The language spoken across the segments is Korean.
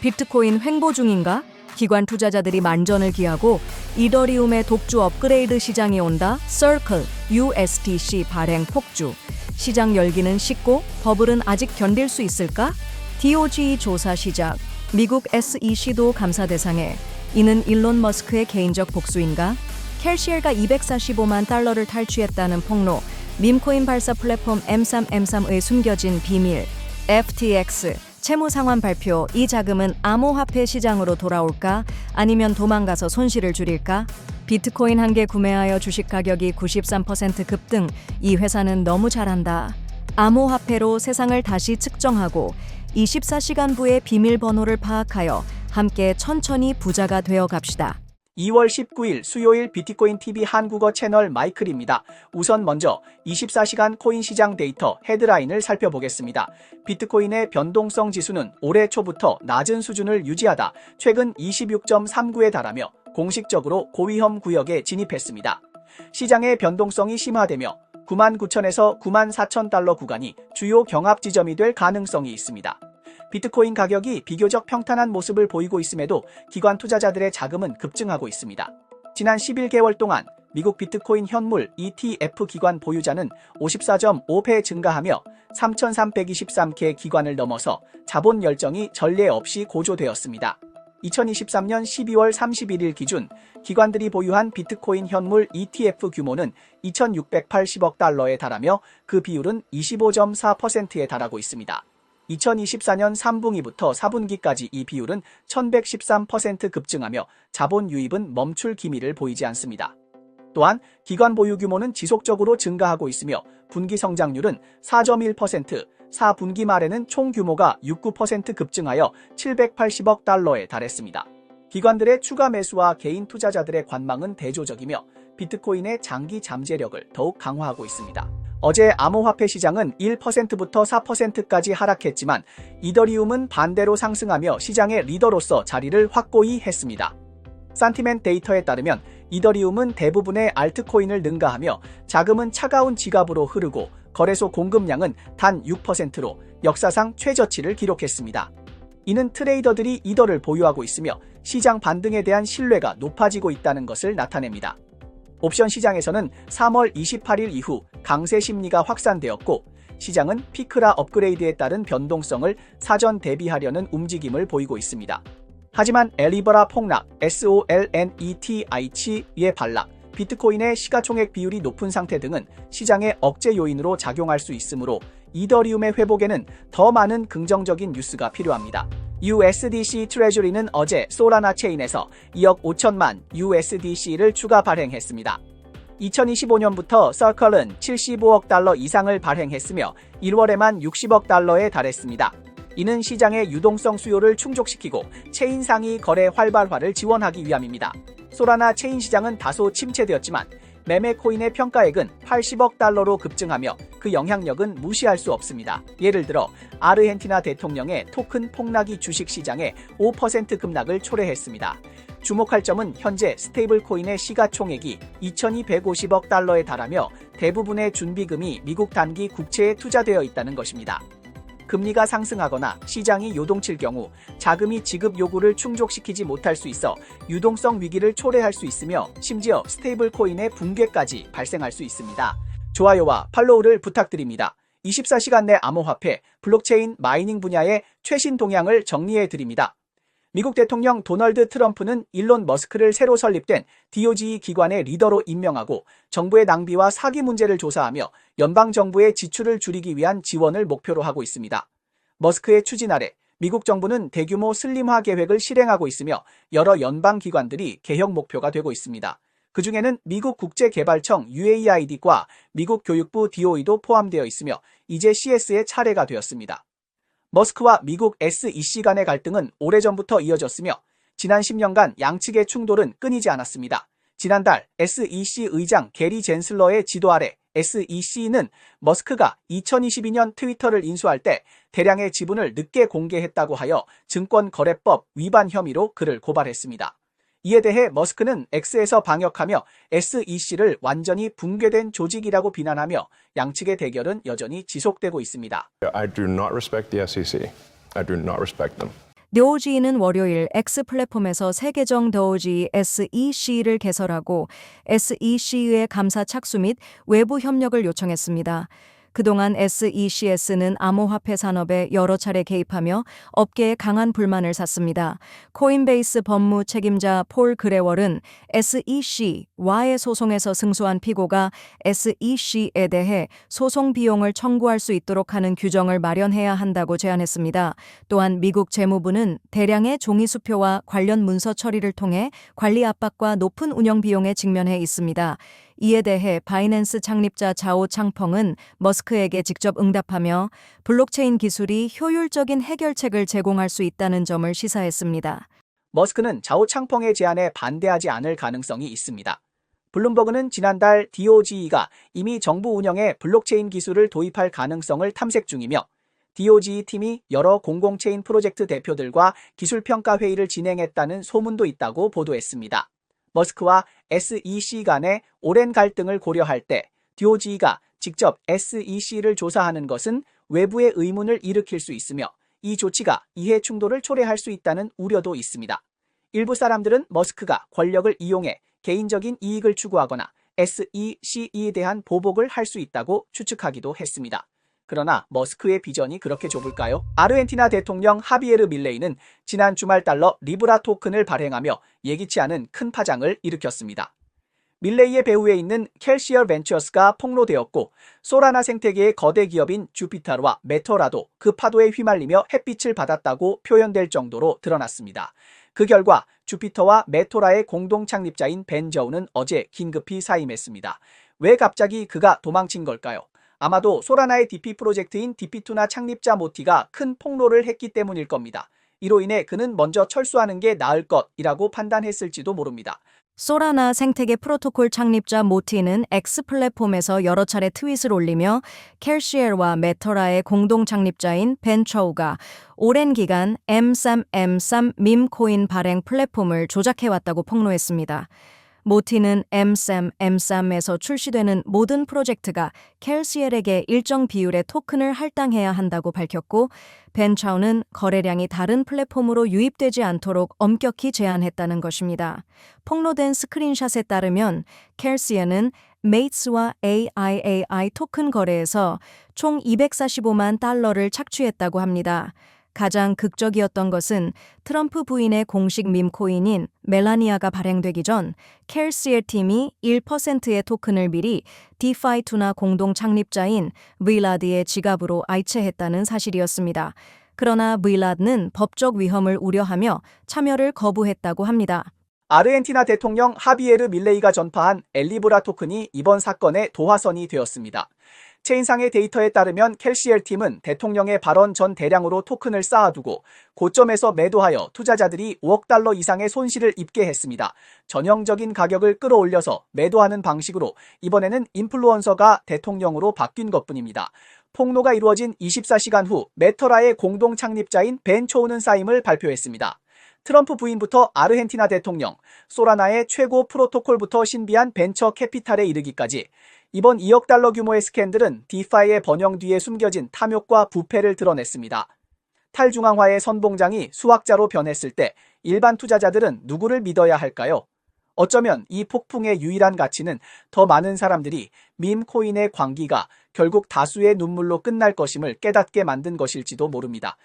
비트코인 횡보 중인가? 기관 투자자들이 만전을 기하고 이더리움의 독주 업그레이드 시장이 온다. Circle, USDC 발행 폭주. 시장 열기는 식고 버블은 아직 견딜 수 있을까? DOGE 조사 시작. 미국 SEC도 감사 대상에. 이는 일론 머스크의 개인적 복수인가? 캘시엘가 245만 달러를 탈취했다는 폭로. 밈코인 발사 플랫폼 M3M3의 숨겨진 비밀. FTX 채무 상환 발표. 이 자금은 암호화폐 시장으로 돌아올까? 아니면 도망가서 손실을 줄일까? 비트코인 한 개 구매하여 주식 가격이 93% 급등. 이 회사는 너무 잘한다. 암호화폐로 세상을 다시 측정하고 24시간부의 비밀번호를 파악하여 함께 천천히 부자가 되어 갑시다. 2월 19일 수요일 비트코인 TV 한국어 채널 마이클입니다. 우선 먼저 24시간 코인 시장 데이터 헤드라인을 살펴보겠습니다. 비트코인의 변동성 지수는 올해 초부터 낮은 수준을 유지하다 최근 26.39에 달하며 공식적으로 고위험 구역에 진입했습니다. 시장의 변동성이 심화되며 99,000에서 94,000달러 구간이 주요 경합 지점이 될 가능성이 있습니다. 비트코인 가격이 비교적 평탄한 모습을 보이고 있음에도 기관 투자자들의 자금은 급증하고 있습니다. 지난 11개월 동안 미국 비트코인 현물 ETF 기관 보유자는 54.5배 증가하며 3,323개 기관을 넘어서 자본 열정이 전례 없이 고조되었습니다. 2023년 12월 31일 기준 기관들이 보유한 비트코인 현물 ETF 규모는 2,680억 달러에 달하며 그 비율은 25.4%에 달하고 있습니다. 2024년 3분기부터 4분기까지 이 비율은 1113% 급증하며 자본 유입은 멈출 기미를 보이지 않습니다. 또한 기관 보유 규모는 지속적으로 증가하고 있으며 분기 성장률은 4.1%, 4분기 말에는 총 규모가 69% 급증하여 780억 달러에 달했습니다. 기관들의 추가 매수와 개인 투자자들의 관망은 대조적이며 비트코인의 장기 잠재력을 더욱 강화하고 있습니다. 어제 암호화폐 시장은 1%부터 4%까지 하락했지만 이더리움은 반대로 상승하며 시장의 리더로서 자리를 확고히 했습니다. 산티멘트 데이터에 따르면 이더리움은 대부분의 알트코인을 능가하며 자금은 차가운 지갑으로 흐르고 거래소 공급량은 단 6%로 역사상 최저치를 기록했습니다. 이는 트레이더들이 이더를 보유하고 있으며 시장 반등에 대한 신뢰가 높아지고 있다는 것을 나타냅니다. 옵션 시장에서는 3월 28일 이후 강세 심리가 확산되었고 시장은 피크라 업그레이드에 따른 변동성을 사전 대비하려는 움직임을 보이고 있습니다. 하지만 엘리버라 폭락, SOLNETI의 반락, 비트코인의 시가총액 비율이 높은 상태 등은 시장의 억제 요인으로 작용할 수 있으므로 이더리움의 회복에는 더 많은 긍정적인 뉴스가 필요합니다. USDC 트레저리는 어제 소라나 체인에서 2억 5천만 USDC를 추가 발행했습니다. 2025년부터 서클은 75억 달러 이상을 발행했으며 1월에만 60억 달러에 달했습니다. 이는 시장의 유동성 수요를 충족시키고 체인 상위 거래 활발화를 지원하기 위함입니다. 소라나 체인 시장은 다소 침체되었지만 매매 코인의 평가액은 80억 달러로 급증하며 그 영향력은 무시할 수 없습니다. 예를 들어 아르헨티나 대통령의 토큰 폭락이 주식시장에 5% 급락을 초래했습니다. 주목할 점은 현재 스테이블 코인의 시가총액이 2,250억 달러에 달하며 대부분의 준비금이 미국 단기 국채에 투자되어 있다는 것입니다. 금리가 상승하거나 시장이 요동칠 경우 자금이 지급 요구를 충족시키지 못할 수 있어 유동성 위기를 초래할 수 있으며 심지어 스테이블 코인의 붕괴까지 발생할 수 있습니다. 좋아요와 팔로우를 부탁드립니다. 24시간 내 암호화폐, 블록체인 마이닝 분야의 최신 동향을 정리해드립니다. 미국 대통령 도널드 트럼프는 일론 머스크를 새로 설립된 DOGE 기관의 리더로 임명하고 정부의 낭비와 사기 문제를 조사하며 연방정부의 지출을 줄이기 위한 지원을 목표로 하고 있습니다. 머스크의 추진 아래 미국 정부는 대규모 슬림화 계획을 실행하고 있으며 여러 연방기관들이 개혁 목표가 되고 있습니다. 그 중에는 미국 국제개발청 UAID과 미국 교육부 DOE도 포함되어 있으며 이제 CS의 차례가 되었습니다. 머스크와 미국 SEC 간의 갈등은 오래전부터 이어졌으며 지난 10년간 양측의 충돌은 끊이지 않았습니다. 지난달 SEC 의장 게리 젠슬러의 지도 아래 SEC는 머스크가 2022년 트위터를 인수할 때 대량의 지분을 늦게 공개했다고 하여 증권거래법 위반 혐의로 그를 고발했습니다. 이에 대해 머스크는 X에서 방역하며 SEC를 완전히 붕괴된 조직이라고 비난하며 양측의 대결은 여전히 지속되고 있습니다. I do not respect the SEC. I do not respect them. 도지는 월요일 X 플랫폼에서 새 계정 도지 SEC를 개설하고 SEC의 감사 착수 및 외부 협력을 요청했습니다. 그동안 SECS는 암호화폐 산업에 여러 차례 개입하며 업계에 강한 불만을 샀습니다. 코인베이스 법무 책임자 폴 그레월은 SEC와의 소송에서 승소한 피고가 SEC에 대해 소송 비용을 청구할 수 있도록 하는 규정을 마련해야 한다고 제안했습니다. 또한 미국 재무부는 대량의 종이 수표와 관련 문서 처리를 통해 관리 압박과 높은 운영 비용에 직면해 있습니다. 이에 대해 바이낸스 창립자 자오 창펑은 머스크에게 직접 응답하며 블록체인 기술이 효율적인 해결책을 제공할 수 있다는 점을 시사했습니다. 머스크는 자오 창펑의 제안에 반대하지 않을 가능성이 있습니다. 블룸버그는 지난달 DOGE가 이미 정부 운영에 블록체인 기술을 도입할 가능성을 탐색 중이며 DOGE 팀이 여러 공공체인 프로젝트 대표들과 기술평가 회의를 진행했다는 소문도 있다고 보도했습니다. 머스크와 SEC 간의 오랜 갈등을 고려할 때 DOGE가 직접 SEC를 조사하는 것은 외부의 의문을 일으킬 수 있으며 이 조치가 이해 충돌을 초래할 수 있다는 우려도 있습니다. 일부 사람들은 머스크가 권력을 이용해 개인적인 이익을 추구하거나 SEC에 대한 보복을 할 수 있다고 추측하기도 했습니다. 그러나 머스크의 비전이 그렇게 좁을까요? 아르헨티나 대통령 하비에르 밀레이는 지난 주말 달러 리브라 토큰을 발행하며 예기치 않은 큰 파장을 일으켰습니다. 밀레이의 배후에 있는 켈시어 벤처스가 폭로되었고 소라나 생태계의 거대 기업인 주피터와 메터라도 그 파도에 휘말리며 햇빛을 받았다고 표현될 정도로 드러났습니다. 그 결과 주피터와 메토라의 공동 창립자인 벤 저우는 어제 긴급히 사임했습니다. 왜 갑자기 그가 도망친 걸까요? 아마도 소라나의 DP 프로젝트인 DP2나 창립자 모티가 큰 폭로를 했기 때문일 겁니다. 이로 인해 그는 먼저 철수하는 게 나을 것이라고 판단했을지도 모릅니다. 소라나 생태계 프로토콜 창립자 모티는 X 플랫폼에서 여러 차례 트윗을 올리며 켈시엘과 메터라의 공동 창립자인 벤 처우가 오랜 기간 M3M3 밈코인 발행 플랫폼을 조작해왔다고 폭로했습니다. 모티는 M3M3에서 출시되는 모든 프로젝트가 켈시엘에게 일정 비율의 토큰을 할당해야 한다고 밝혔고 벤 차우는 거래량이 다른 플랫폼으로 유입되지 않도록 엄격히 제한했다는 것입니다. 폭로된 스크린샷에 따르면 켈시엘은 메이츠와 AIAI 토큰 거래에서 총 245만 달러를 착취했다고 합니다. 가장 극적이었던 것은 트럼프 부인의 공식 밈코인인 멜라니아가 발행되기 전 켈시엘 팀이 1%의 토큰을 미리 디파이2나 공동 창립자인 브일라드의 지갑으로 aiche했다는 사실이었습니다. 그러나 브일라드는 법적 위험을 우려하며 참여를 거부했다고 합니다. 아르헨티나 대통령 하비에르 밀레이가 전파한 엘리브라 토큰이 이번 사건의 도화선이 되었습니다. 체인상의 데이터에 따르면 켈시엘 팀은 대통령의 발언 전 대량으로 토큰을 쌓아두고 고점에서 매도하여 투자자들이 5억 달러 이상의 손실을 입게 했습니다. 전형적인 가격을 끌어올려서 매도하는 방식으로 이번에는 인플루언서가 대통령으로 바뀐 것뿐입니다. 폭로가 이루어진 24시간 후 메터라의 공동 창립자인 벤 초우는 사임을 발표했습니다. 트럼프 부인부터 아르헨티나 대통령, 소라나의 최고 프로토콜부터 신비한 벤처 캐피탈에 이르기까지 이번 2억 달러 규모의 스캔들은 디파이의 번영 뒤에 숨겨진 탐욕과 부패를 드러냈습니다. 탈중앙화의 선봉장이 수학자로 변했을 때 일반 투자자들은 누구를 믿어야 할까요? 어쩌면 이 폭풍의 유일한 가치는 더 많은 사람들이 밈코인의 광기가 결국 다수의 눈물로 끝날 것임을 깨닫게 만든 것일지도 모릅니다.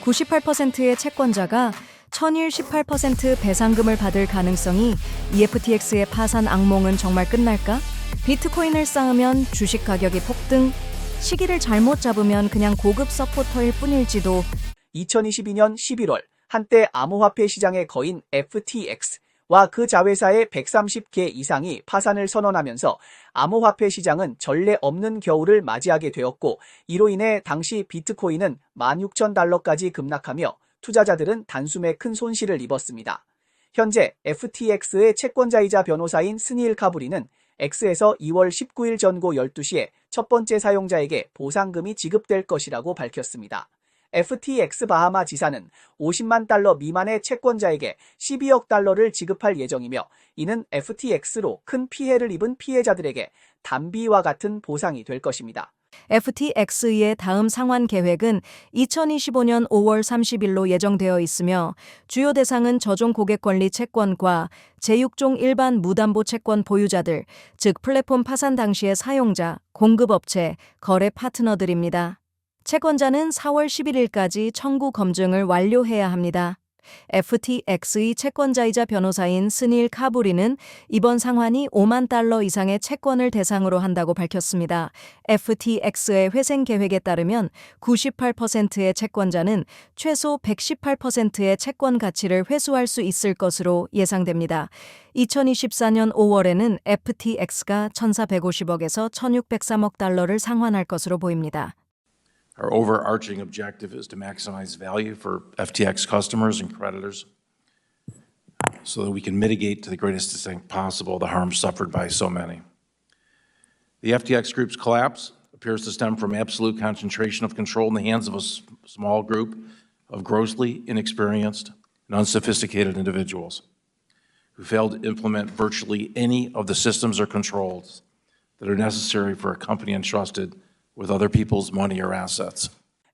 (98%의) 채권자가 천일 18% 배상금을 받을 가능성이 FTX의 파산 악몽은 정말 끝날까? 비트코인을 쌓으면 주식 가격이 폭등, 시기를 잘못 잡으면 그냥 고급 서포터일 뿐일지도. 2022년 11월 한때 암호화폐 시장의 거인 FTX와 그 자회사의 130개 이상이 파산을 선언하면서 암호화폐 시장은 전례 없는 겨울을 맞이하게 되었고 이로 인해 당시 비트코인은 16,000달러까지 급락하며 투자자들은 단숨에 큰 손실을 입었습니다. 현재 FTX의 채권자이자 변호사인 스니일 카브리는 X에서 2월 19일 전고 12시에 첫 번째 사용자에게 보상금이 지급될 것이라고 밝혔습니다. FTX 바하마 지사는 50만 달러 미만의 채권자에게 12억 달러를 지급할 예정이며 이는 FTX로 큰 피해를 입은 피해자들에게 담비와 같은 보상이 될 것입니다. FTX의 다음 상환 계획은 2025년 5월 30일로 예정되어 있으며 주요 대상은 저종 고객 권리 채권과 제6종 일반 무담보 채권 보유자들, 즉 플랫폼 파산 당시의 사용자, 공급업체, 거래 파트너들입니다. 채권자는 4월 11일까지 청구 검증을 완료해야 합니다. FTX의 채권자이자 변호사인 스닐 카부리는 이번 상환이 5만 달러 이상의 채권을 대상으로 한다고 밝혔습니다. FTX의 회생 계획에 따르면 98%의 채권자는 최소 118%의 채권 가치를 회수할 수 있을 것으로 예상됩니다. 2024년 5월에는 FTX가 1,450억에서 1,603억 달러를 상환할 것으로 보입니다. Our overarching objective is to maximize value for FTX customers and creditors so that we can mitigate to the greatest extent possible the harm suffered by so many. The FTX Group's collapse appears to stem from absolute concentration of control in the hands of a small group of grossly inexperienced and unsophisticated individuals who failed to implement virtually any of the systems or controls that are necessary for a company entrusted with other people's money or assets.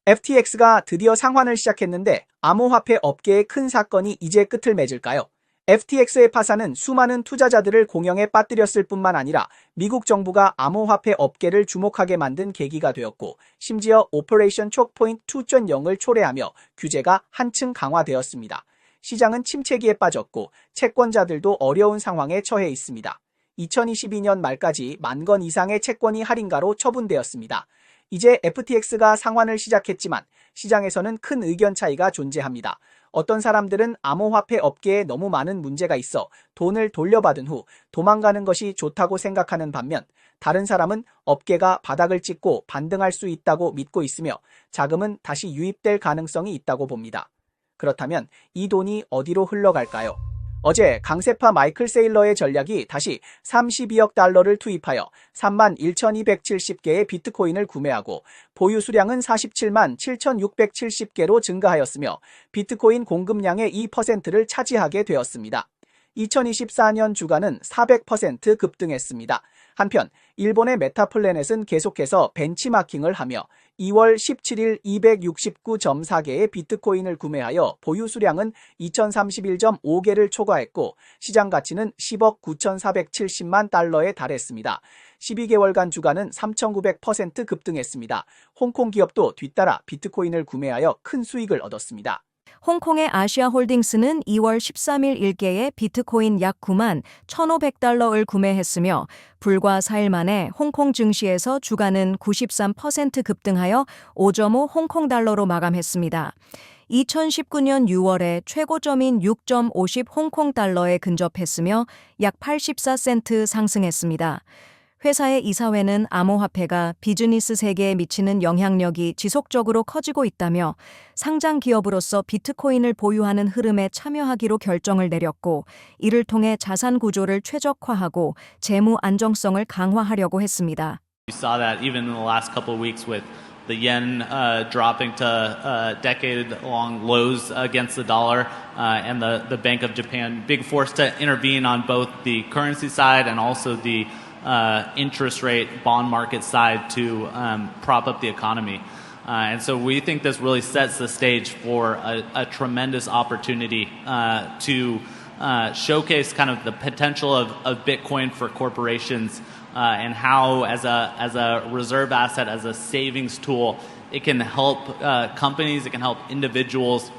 FTX가 드디어 상환을 시작했는데 암호화폐 업계의 큰 사건이 이제 끝을 맺을까요? FTX의 파산은 수많은 투자자들을 공영에 빠뜨렸을 뿐만 아니라 미국 정부가 암호화폐 업계를 주목하게 만든 계기가 되었고 심지어 오퍼레이션 초크포인트 2.0을 초래하며 규제가 한층 강화되었습니다. 시장은 침체기에 빠졌고 채권자들도 어려운 상황에 처해 있습니다. 2022년 말까지 10,000 건 이상의 채권이 할인가로 처분되었습니다. 이제 FTX가 상환을 시작했지만 시장에서는 큰 의견 차이가 존재합니다. 어떤 사람들은 암호화폐 업계에 너무 많은 문제가 있어 돈을 돌려받은 후 도망가는 것이 좋다고 생각하는 반면 다른 사람은 업계가 바닥을 찍고 반등할 수 있다고 믿고 있으며 자금은 다시 유입될 가능성이 있다고 봅니다. 그렇다면 이 돈이 어디로 흘러갈까요? 어제 강세파 마이클 세일러의 전략이 다시 32억 달러를 투입하여 31,270개의 비트코인을 구매하고 보유 수량은 47만 7,670개로 증가하였으며 비트코인 공급량의 2%를 차지하게 되었습니다. 2024년 주가는 400% 급등했습니다. 한편 일본의 메타플래넷은 계속해서 벤치마킹을 하며 2월 17일 269.4개의 비트코인을 구매하여 보유 수량은 2031.5개를 초과했고 시장 가치는 10억 9,470만 달러에 달했습니다. 12개월간 주가는 3,900% 급등했습니다. 홍콩 기업도 뒤따라 비트코인을 구매하여 큰 수익을 얻었습니다. 홍콩의 아시아홀딩스는 2월 13일 일개의 비트코인 약 9만 1,500달러를 구매했으며 불과 4일 만에 홍콩 증시에서 주가는 93% 급등하여 5.5 홍콩 달러로 마감했습니다. 2019년 6월에 최고점인 6.50 홍콩 달러에 근접했으며 약 84센트 상승했습니다. 회사의 이사회는 암호화폐가 비즈니스 세계에 미치는 영향력이 지속적으로 커지고 있다며 상장 기업으로서 비트코인을 보유하는 흐름에 참여하기로 결정을 내렸고 이를 통해 자산 구조를 최적화하고 재무 안정성을 강화하려고 했습니다. We saw that even in the last couple of weeks with the yen dropping to decade-long lows against the dollar and the Bank of Japan being forced to intervene on both the currency side and also the interest rate bond market side to prop up the economy. And so we think this really sets the stage for a tremendous opportunity to showcase kind of the potential of Bitcoin for corporations and how as a reserve asset, as a savings tool, it can help companies, it can help individuals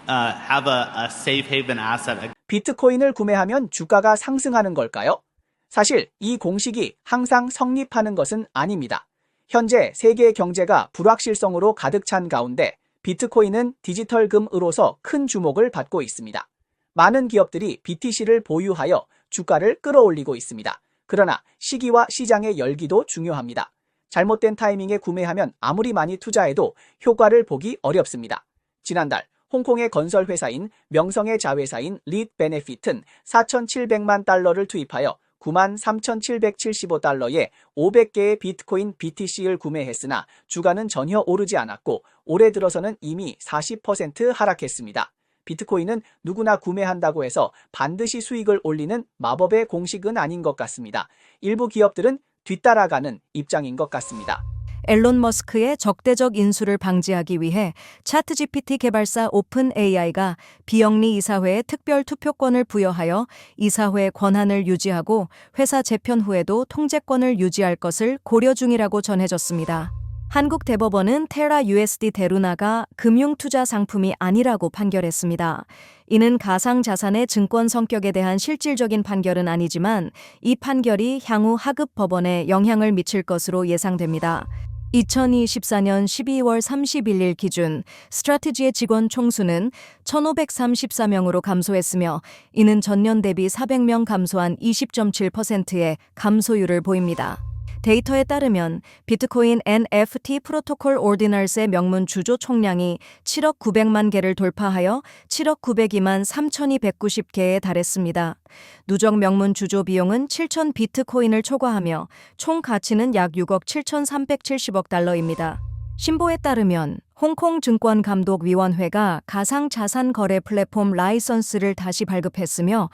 have a safe haven asset. 비트코인을 구매하면 주가가 상승하는 걸까요? 사실 이 공식이 항상 성립하는 것은 아닙니다. 현재 세계 경제가 불확실성으로 가득 찬 가운데 비트코인은 디지털 금으로서 큰 주목을 받고 있습니다. 많은 기업들이 BTC를 보유하여 주가를 끌어올리고 있습니다. 그러나 시기와 시장의 열기도 중요합니다. 잘못된 타이밍에 구매하면 아무리 많이 투자해도 효과를 보기 어렵습니다. 지난달 홍콩의 건설 회사인 명성의 자회사인 리드 베네핏은 4,700만 달러를 투입하여 93,775달러에 500개의 비트코인 BTC를 구매했으나 주가는 전혀 오르지 않았고 올해 들어서는 이미 40% 하락했습니다. 비트코인은 누구나 구매한다고 해서 반드시 수익을 올리는 마법의 공식은 아닌 것 같습니다. 일부 기업들은 뒤따라가는 입장인 것 같습니다. 앨런 머스크의 적대적 인수를 방지하기 위해 차트GPT 개발사 오픈AI가 비영리 이사회에 특별 투표권을 부여하여 이사회의 권한을 유지하고 회사 재편 후에도 통제권을 유지할 것을 고려 중이라고 전해졌습니다. 한국 대법원은 테라 USD 데루나가 금융투자 상품이 아니라고 판결했습니다. 이는 가상자산의 증권 성격에 대한 실질적인 판결은 아니지만 이 판결이 향후 하급 법원에 영향을 미칠 것으로 예상됩니다. 2024년 12월 31일 기준 스트래티지의 직원 총수는 1,534명으로 감소했으며 이는 전년 대비 400명 감소한 20.7%의 감소율을 보입니다. 데이터에 따르면 비트코인 NFT 프로토콜 오르디널스의 명문 주조 총량이 7억 900만 개를 돌파하여 7억 902만 3,290개에 달했습니다. 누적 명문 주조 비용은 7,000 비트코인을 초과하며 총 가치는 약 6억 7,370억 달러입니다. 신보에 따르면 홍콩 증권감독위원회가 가상자산 거래 플랫폼 라이선스를 다시 발급했으며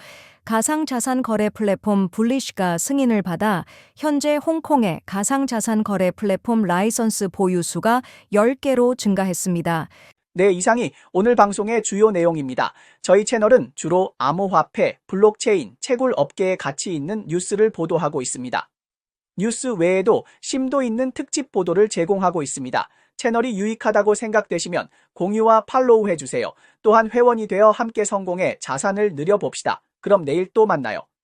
가상자산 거래 플랫폼 블리쉬가 승인을 받아 현재 홍콩의 가상자산 거래 플랫폼 라이선스 보유 수가 10개로 증가했습니다. 네, 이상이 오늘 방송의 주요 내용입니다. 저희 채널은 주로 암호화폐, 블록체인, 채굴 업계에 가치 있는 뉴스를 보도하고 있습니다. 뉴스 외에도 심도 있는 특집 보도를 제공하고 있습니다. 채널이 유익하다고 생각되시면 공유와 팔로우 해주세요. 또한 회원이 되어 함께 성공해 자산을 늘려봅시다. 그럼 내일 또 만나요.